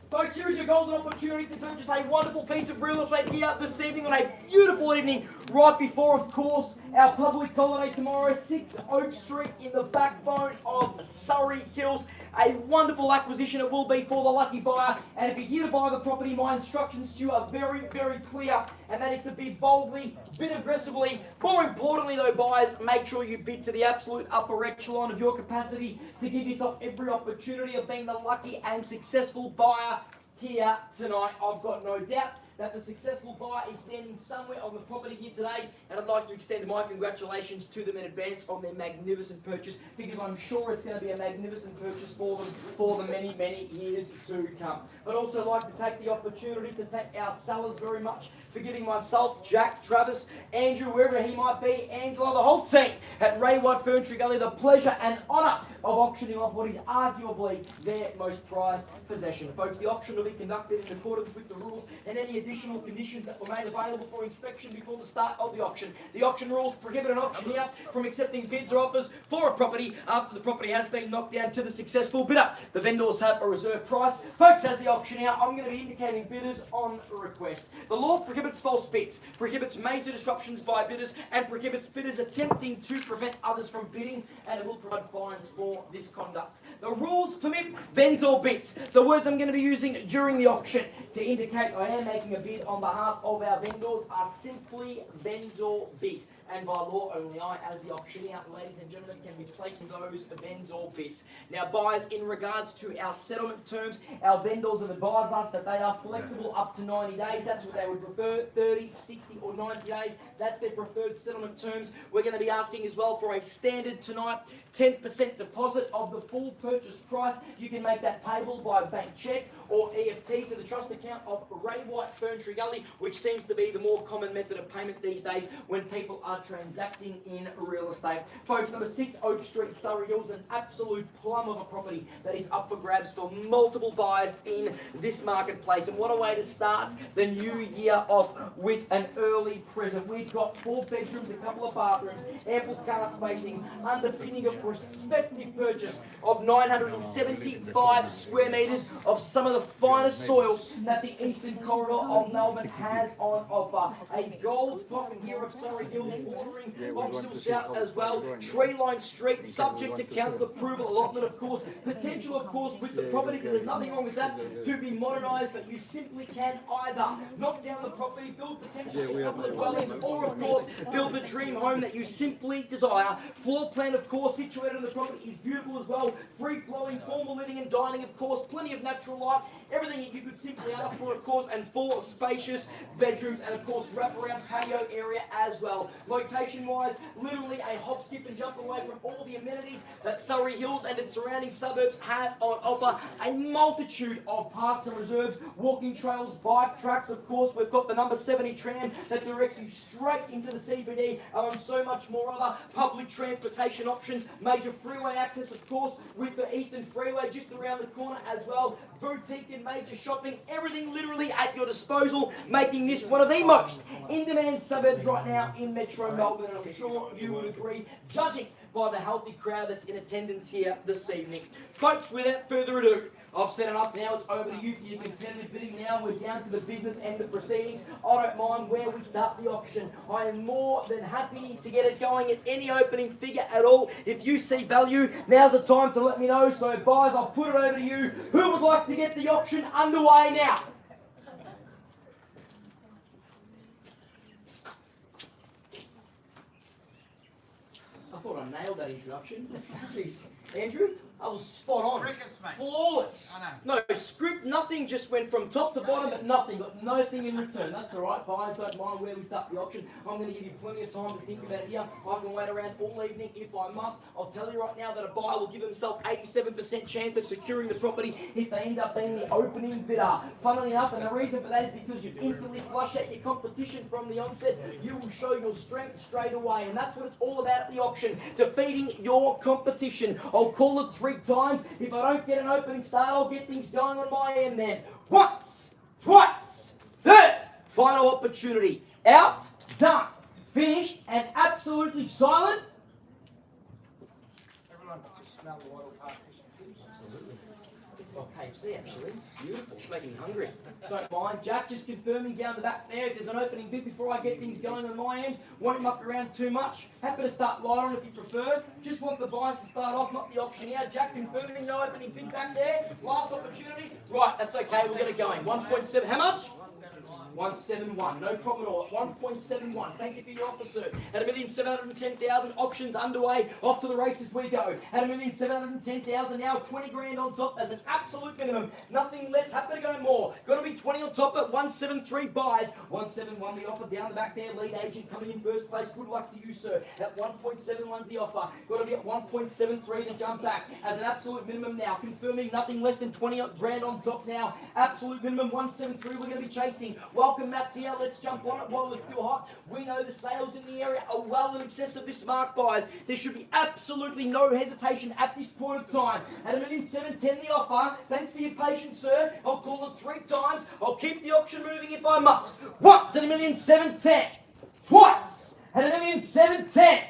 Folks, here is your golden opportunity to purchase a wonderful piece of real estate here this evening on a beautiful evening right before, of course, our public holiday tomorrow, 6 Oak Street in the backbone of Surrey Hills. A wonderful acquisition it will be for the lucky buyer. And if you're here to buy the property, my instructions to you are very, very clear. And that is to bid boldly, bid aggressively. More importantly though, buyers, make sure you bid to the absolute upper echelon of your capacity to give yourself every opportunity of being the lucky and successful buyer here tonight. I've got no doubt that the successful buyer is standing somewhere on the property here today, and I'd like to extend my congratulations to them in advance on their magnificent purchase, because I'm sure it's going to be a magnificent purchase for them for the many, many years to come. I'd also like to take the opportunity to thank our sellers very much for giving myself, Jack, Travis, Andrew, wherever he might be, Angela, the whole team at Ray White Furniture Gully, the pleasure and honour of auctioning off what is arguably their most prized possession. Folks, the auction will be conducted in accordance with the rules and any additional conditions that were made available for inspection before the start of the auction. The auction rules prohibit an auctioneer from accepting bids or offers for a property after the property has been knocked down to the successful bidder. The vendors have a reserve price. Folks, as the auctioneer, I'm going to be indicating bidders on request. The law prohibits false bids, prohibits major disruptions by bidders, and prohibits bidders attempting to prevent others from bidding, and it will provide fines for this conduct. The rules permit vendor bids. The words I'm going to be using during the auction to indicate I am making a bid on behalf of our vendors are simply vendor bid. And by law, only I, as the auctioneer, ladies and gentlemen, can be placing those vendor bids. Now, buyers, in regards to our settlement terms, our vendors have advised us that they are flexible up to 90 days. That's what they would prefer, 30, 60 or 90 days. That's their preferred settlement terms. We're going to be asking as well for a standard tonight, 10% deposit of the full purchase price. You can make that payable by bank cheque or EFT to the trust account of Ray White Furniture Gully, which seems to be the more common method of payment these days when people are transacting in real estate. Folks, number 6 Oak Street, Surrey Hills, an absolute plum of a property that is up for grabs for multiple buyers in this marketplace. And what a way to start the new year off with an early present. We've got 4 bedrooms, a couple of bathrooms, ample car spacing, underpinning a prospective purchase of 975 square metres of some of the finest soil that the eastern corridor of Melbourne has on offer. A gold pocket here of Surrey Hills, bordering Boxhill South as well. Tree-lined street, subject to council approval, allotment of course, potential of course with the property, because there's nothing wrong with that, to be modernised, but you simply can either knock down the property, build potentially a couple of dwellings, or of course build the dream home that you simply desire. Floor plan of course situated on the property is beautiful as well, free-flowing, formal living and dining of course, plenty of natural light, everything that you could simply ask for of course, and 4 spacious bedrooms and of course wraparound patio area as well. Location wise, literally a hop, skip and jump away from all the amenities that Surrey Hills and its surrounding suburbs have on offer. A multitude of parks and reserves, walking trails, bike tracks, of course we've got the number 70 tram that directs you straight into the CBD, and so much more other public transportation options, major freeway access of course with the Eastern Freeway just around the corner as well, boutique and major shopping, everything literally at your disposal, making this one of the most in-demand suburbs right now in Metro Melbourne, and I'm sure you would agree, judging by the healthy crowd that's in attendance here this evening. Folks, without further ado, I've set it up now, it's over to you for your competitive bidding now. We're down to the business end of proceedings. I don't mind where we start the auction. I am more than happy to get it going at any opening figure at all. If you see value, now's the time to let me know. So buyers, I'll put it over to you. Who would like to get the auction underway now? I thought I nailed that introduction. Jeez. Andrew, I was spot on. Crickets, mate. Flawless. I know. No script, nothing, just went from top to bottom, but nothing, got nothing in return. That's all right, buyers, don't mind where we start the auction. I'm going to give you plenty of time to think about it here. I can wait around all evening if I must. I'll tell you right now that a buyer will give himself 87% chance of securing the property if they end up being the opening bidder. Funnily enough, and the reason for that is because you instantly flush out your competition from the onset. You will show your strength straight away, and that's what it's all about at the auction, defeating your competition. I'll call it 3 times. If I don't get an opening start, I'll get things going on my end then. Once, twice, third, final opportunity. Out, done, finished, and absolutely silent. Everyone just smell the oil part fish and chips. Absolutely. It's okay. KFC actually. It's beautiful. It's making me hungry. Don't mind. Jack just confirming down the back there. If there's an opening bit before I get things going on my end, won't muck around too much. Happy to start light on if you prefer. Just want the buyers to start off, not the auctioneer. Jack confirming no opening bid back there. Last opportunity. Right, that's okay. We'll get it going. 1.7. How much? 171, no problem at all. 1.71. Thank you for your offer, sir. At 1,710,000, auctions underway. Off to the races we go. At 1,710,000 now, 20 grand on top as an absolute minimum. Nothing less. Happy to go more. Got to be 20 on top at 173 buys. 171 the offer down the back there. Lead agent coming in first place. Good luck to you, sir. At 1.71 the offer. Got to be at 1.73 to jump back as an absolute minimum now. Confirming nothing less than 20 grand on top now. Absolute minimum 173. We're going to be chasing. Welcome, Matt's here. Let's jump on it while it's still hot. We know the sales in the area are well in excess of this mark, buys. There should be absolutely no hesitation at this point of time. At 1,710,000 the offer. Thanks for your patience, sir. I'll call it 3 times. I'll keep the auction moving if I must. Once at 1,710,000. Twice at 1,710,000.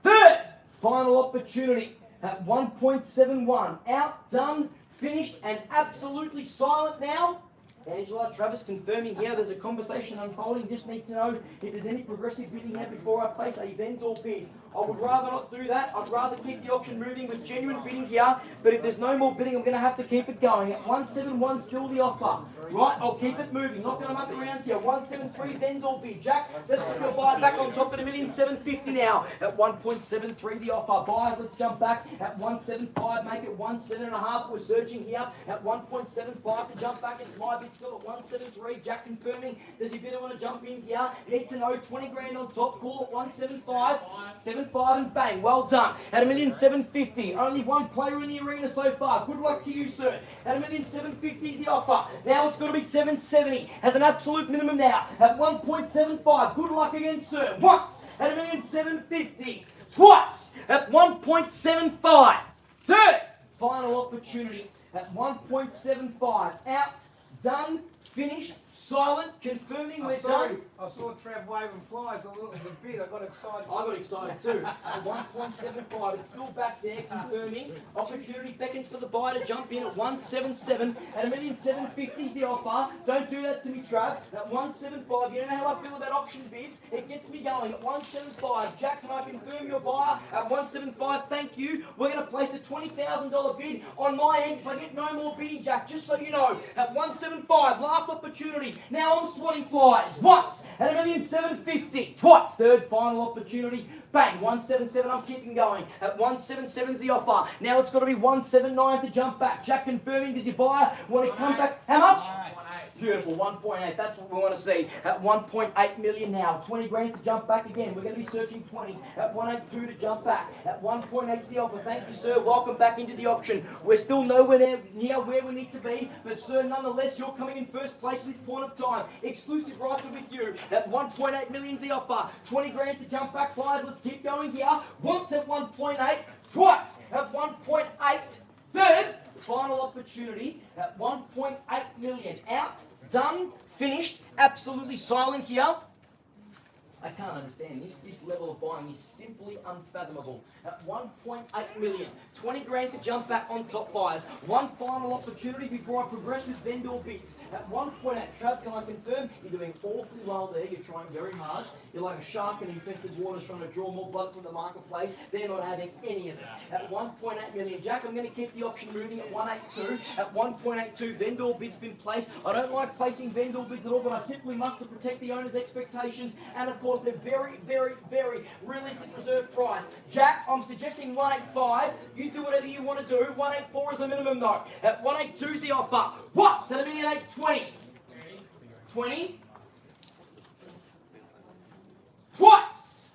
Third final opportunity at 1.71. Outdone, finished, and absolutely silent now. Angela, Travis confirming here there's a conversation unfolding. Just need to know if there's any progressive bidding here before I place a vendor bid. I would rather not do that. I'd rather keep the auction moving with genuine bidding here. But if there's no more bidding, I'm going to have to keep it going. At 171, still the offer. Right, I'll keep it moving. Not going to muck around here. 173, vendor bid. Jack, let's put your buy back on top at 1,750,000 now. At 1.73, the offer. Buyers, let's jump back. At 175, make it 1.7.5. We're searching here. At 1.75 to jump back. It's my bid still at 173. Jack confirming. Does your bidder want to jump in here? You need to know 20 grand on top. Call it 175. 75 and bang. Well done. At 1,750,000. Only one player in the arena so far. Good luck to you, sir. At 1,750,000 is the offer. Now it's got to be 770 as an absolute minimum now. At 1.75. Good luck again, sir. Once at 1,750,000. Twice at 1.75. Third final opportunity at 1.75. Out. Done, finished, silent, confirming we're done. I saw Trav waving flies a little bit. I got excited. I got excited too. At 1.75, it's still back there, confirming. Opportunity beckons for the buyer to jump in at 177. At 1,750,000 is the offer. Don't do that to me, Trav. At 175, you don't know how I feel about auction bids. It gets me going. At 175, Jack, can I confirm your buyer? At 175, thank you. We're going to place a $20,000 bid on my end if I get no more bidding, Jack. Just so you know, at 175, last opportunity. Now I'm swatting flies. Once at 1,750,000. Twice. Third final opportunity. Bang. 177. I'm keeping going. At 177 is the offer. Now it's got to be 179 to jump back. Jack confirming. Does your buyer want to come back? How much? Beautiful, 1.8, that's what we want to see. At 1.8 million now, 20 grand to jump back again. We're going to be searching 20s. At 182 to jump back. At 1.8 is the offer. Thank you, sir. Welcome back into the auction. We're still nowhere near where we need to be, but sir, nonetheless, you're coming in first place at this point of time. Exclusive rights are with you. At 1.8 million is the offer. 20 grand to jump back, guys. Let's keep going here. Once at 1.8, twice at 1.8. Third, final opportunity at 1.8 million. Out, done, finished, absolutely silent here. I can't understand this level of buying is simply unfathomable. At 1.8 million, 20 grand to jump back on top buyers. One final opportunity before I progress with vendor bids. At 1.8, Trav, can I confirm? You're doing awfully well there. You're trying very hard. You're like a shark in infested waters trying to draw more blood from the marketplace. They're not having any of it. At 1.8 million, Jack, I'm going to keep the auction moving at 182. At 1.82, vendor bids been placed. I don't like placing vendor bids at all, but I simply must to protect the owner's expectations. And of course, they're very, very, very realistic reserve price. Jack, I'm suggesting 185. You do whatever you want to do. 184 is the minimum though. At 182 is the offer. What? So 1,820. 20. Twice.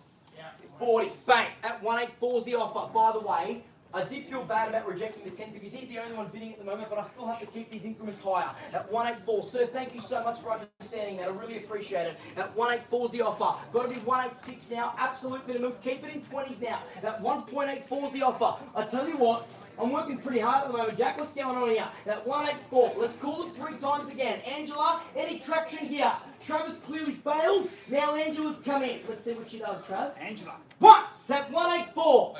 40. Bang. At 184 is the offer. By the way, I did feel bad about rejecting the 10 because he's the only one bidding at the moment, but I still have to keep these increments higher. At 184, sir, thank you so much for understanding that. I really appreciate it. At 184 is the offer. Got to be 186 now. Absolute minimum. Keep it in 20s now. At 1.84 is the offer. I tell you what, I'm working pretty hard at the moment, Jack. What's going on here? At 184, let's call it 3 times again. Angela, any traction here? Travis clearly failed. Now Angela's come in. Let's see what she does, Trav. Angela. Once at 184.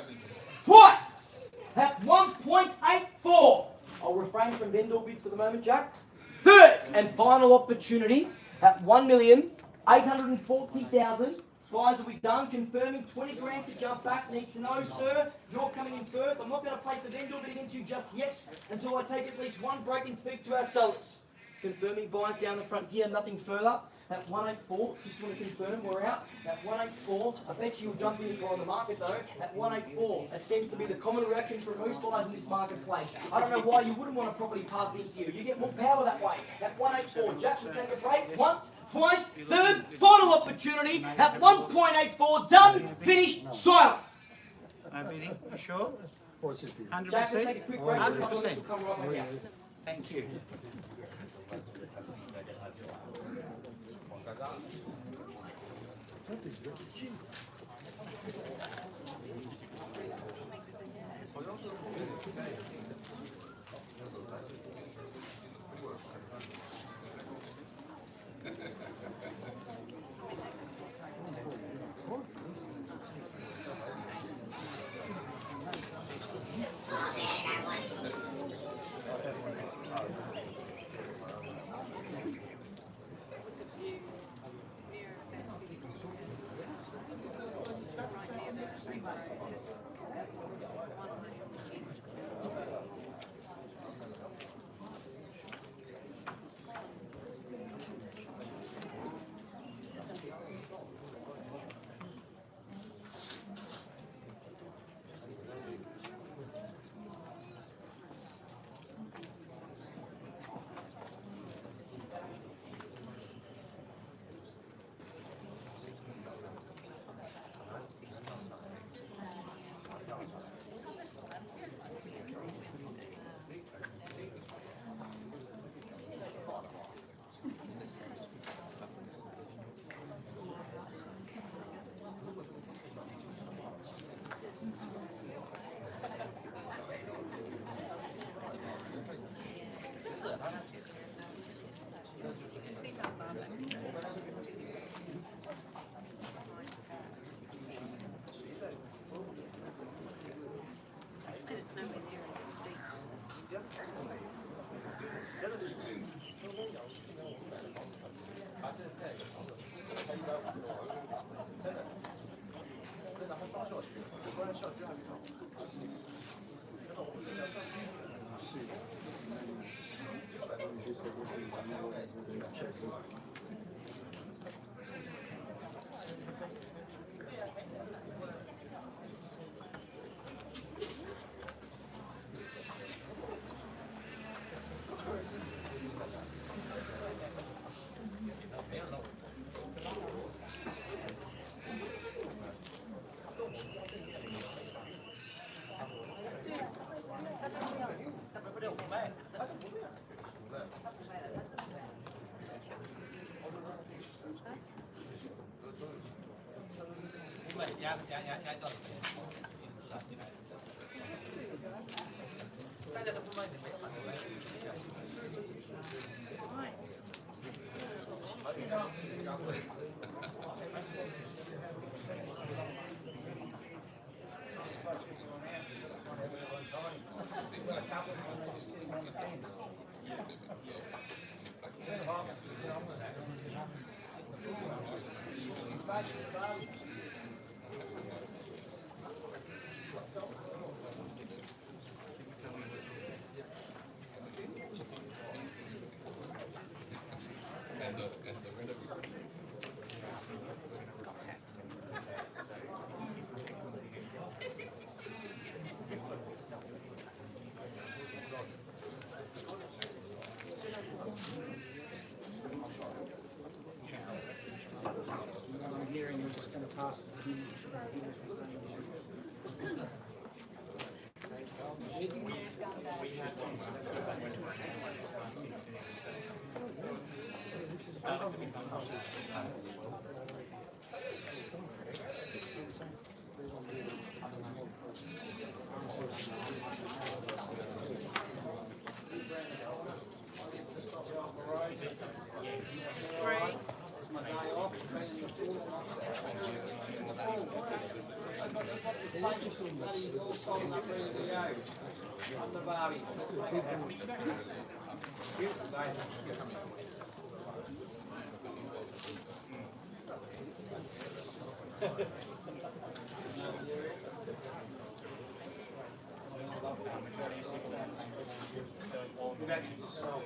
Twice at 1.84. I'll refrain from vendor bids for the moment, Jack. Third and final opportunity at 1,840,000. Guys, are we done confirming 20 grand to jump back? Need to know, sir. You're coming in first. I'm not going to place a vendor bid against you just yet until I take at least one break and speak to our sellers. Confirming buys down the front here, nothing further. At 184, just want to confirm we're out. At 184, I bet you'll jump in if you're on the market though. At 184, that seems to be the common reaction from most buyers in this marketplace. I don't know why you wouldn't want a property passed into you. You get more power that way. At 184, Jack will take a break once, twice, third, final opportunity. At 1.84, done, finished, silent. No bidding, you sure? 100%? Jack, let's take a quick break. 100%. Come right back out. Thank you. on the Barbies. Beautiful day. We've actually sold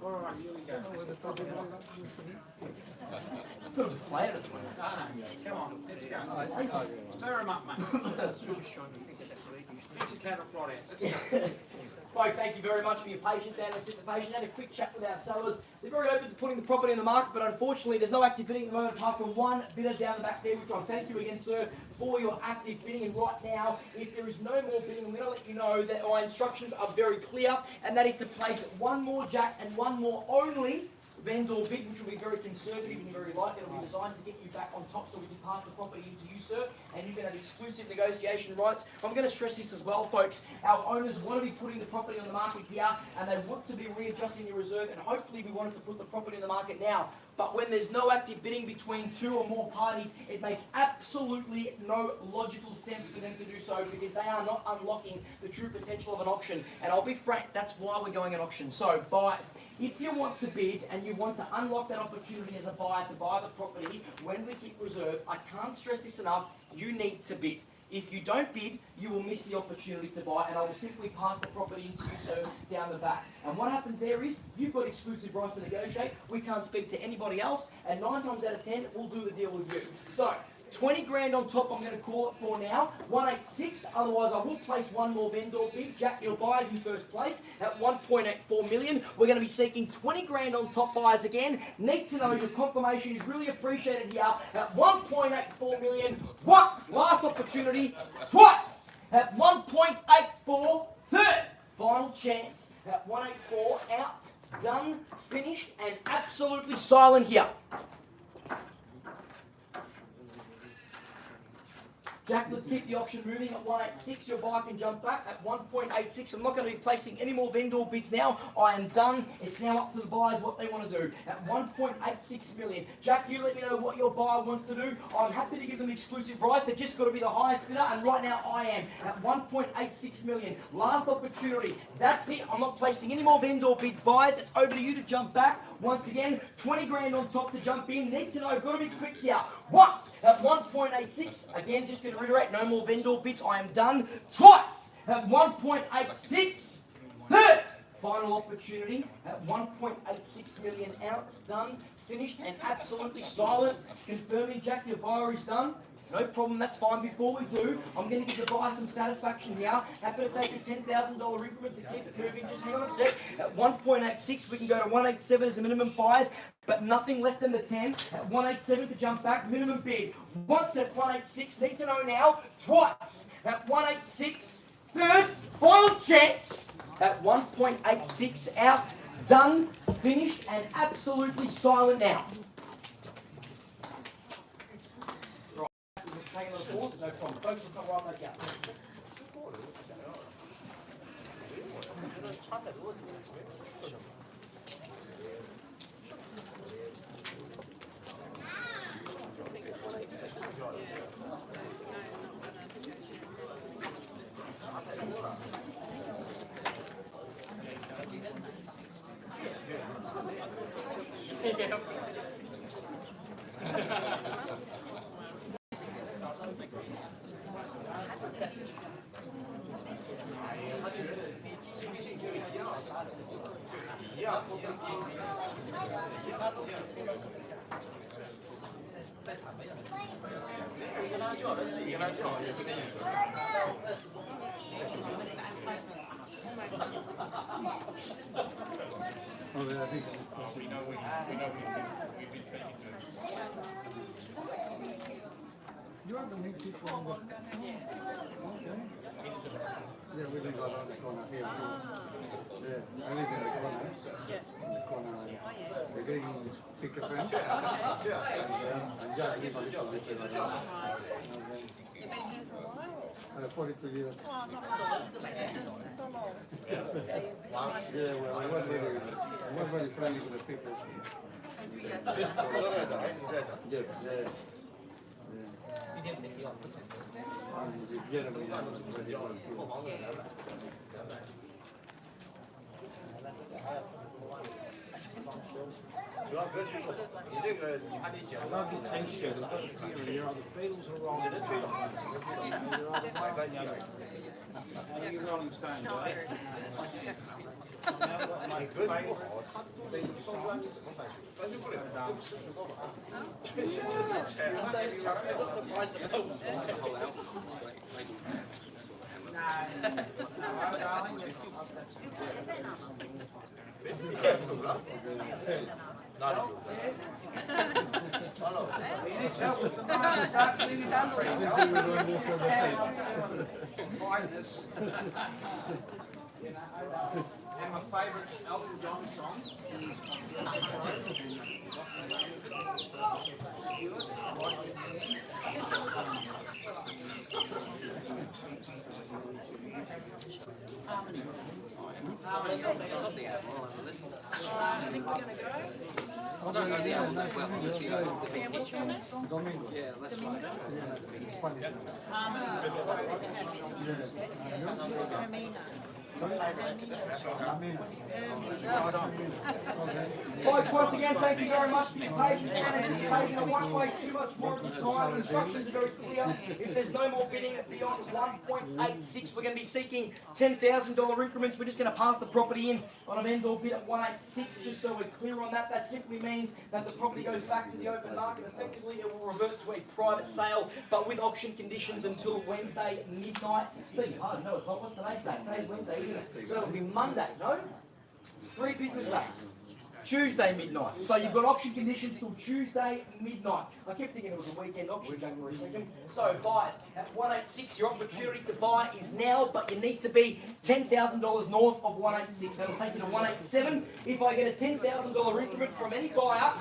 Alright, here we go. Put them flat at the moment. Come on, let's go. Stir them up, mate. Get your cattle prod out. Let's go. Folks, thank you very much for your patience and anticipation. And a quick chat with our sellers. They're very open to putting the property on the market, but unfortunately there's no active bidding at the moment apart from one bidder down the back there, which I thank you again, sir, for your active bidding. And right now, if there is no more bidding, I'm going to let you know that my instructions are very clear, and that is to place one more jack and one more only vendor bid, which will be very conservative and very light. It'll be designed to get you back on top so we can pass the property into you, sir, and you can have exclusive negotiation rights. I'm going to stress this as well, folks. Our owners want to be putting the property on the market here, and they want to be readjusting your reserve, and hopefully we wanted to put the property on the market now. But when there's no active bidding between two or more parties, it makes absolutely no logical sense for them to do so, because they are not unlocking the true potential of an auction. And I'll be frank, that's why we're going at auction. So, buyers, if you want to bid and you want to unlock that opportunity as a buyer to buy the property when we keep reserve, I can't stress this enough, you need to bid. If you don't bid, you will miss the opportunity to buy, and I will simply pass the property into you, sir, down the back. And what happens there is, you've got exclusive rights to negotiate, we can't speak to anybody else, and 9 times out of 10, we'll do the deal with you. So, 20 grand on top, I'm going to call it for now. 186, otherwise I will place one more vendor bid. Jack, your buyer's in first place at 1.84 million. We're going to be seeking 20 grand on top, buyers again. Need to know your confirmation is really appreciated here at 1.84 million. Once, last opportunity, twice at 1.84, third, final chance at 184, out, done, finished, and absolutely silent here. Jack, let's keep the auction moving at 186. Your buyer can jump back at 1.86. I'm not going to be placing any more vendor bids now. I am done. It's now up to the buyers what they want to do at 1.86 million. Jack, you let me know what your buyer wants to do. I'm happy to give them exclusive rights. They've just got to be the highest bidder, and right now I am at 1.86 million. Last opportunity. That's it. I'm not placing any more vendor bids, buyers. It's over to you to jump back. Once again, 20 grand on top to jump in. Need to know, got to be quick here. Once at 1.86. Again, just going to reiterate, no more vendor bids. I am done. Twice at 1.86. Third, final opportunity at 1.86 million, out, done, finished, and absolutely silent. Confirming, Jack, your buyer is done. No problem, that's fine. Before we do, I'm going to give the buyer some satisfaction here. Happy to take a $10,000 increment to keep it moving. Just hang on a sec. At 1.86, we can go to 187 as a minimum buyers, but nothing less than the 10. At 187 to jump back, minimum bid. Once at 186, need to know now. Twice at 186. Third, final chance at 1.86, out, done, finished, and absolutely silent now. Hang on, pause, no problem. Folks, will come right back out. You have the new people on the... Okay. Yeah, we live around the corner here. Yeah, I live in the corner. In the corner, the green picket fence. And yeah, I live a little bit in the You've been here for a while? 42 years. Oh, not long. Yeah, well, I was very friendly with the people. Yeah, yeah. Jeremy was very good. I love your t-shirt. I've got it here. You're either Beatles or Rolling Stones. You're either you're Rolling Stones, right? Now what my favourite Beatles song? And my favourite Elton John song I think we're going to go. Domingo. Yeah, Spanish. Folks, once again, thank you very much for your patience and anticipation. I won't waste too much more of your time. Instructions are very clear. If there's no more bidding beyond 1.86, we're going to be seeking $10,000 increments. We're just going to pass the property in on a vendor bid at 186, just so we're clear on that. That simply means that the property goes back to the open market. Effectively, it will revert to a private sale, but with auction conditions until Wednesday midnight. Oh, no, it's not. What's today's date? Today's Wednesday, isn't it? So it'll be Monday, no? 3 business days. Tuesday midnight. So you've got auction conditions till Tuesday midnight. I kept thinking it was a weekend auction, Jack, for a second. So buyers, at 186, your opportunity to buy is now, but you need to be $10,000 north of 186. That'll take you to 187. If I get a $10,000 increment from any buyer,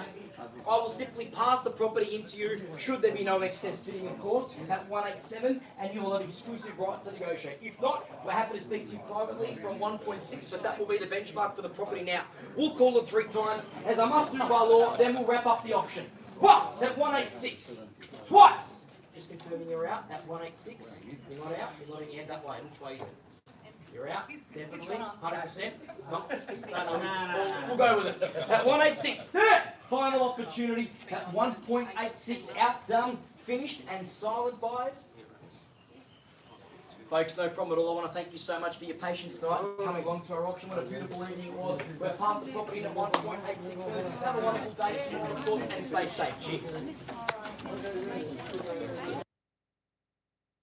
I will simply pass the property into you, should there be no excess bidding, of course, at 187, and you will have exclusive right to negotiate. If not, we're happy to speak to you privately from 1.6, but that will be the benchmark for the property now. We'll call it 3 times, as I must do by law, then we'll wrap up the auction. Once at 186, twice. Just confirming you're out at 186. You're not out, you're nodding your head that way. Which way is it? You're out, definitely, 100%. No. We'll go with it. At 186, final opportunity at 1.86, outdone, finished, and silent buyers. Folks, no problem at all. I want to thank you so much for your patience tonight, coming along to our auction. What a beautiful evening it was. We're past the property at 1.86. Have a wonderful day, of course, and stay safe. Cheers.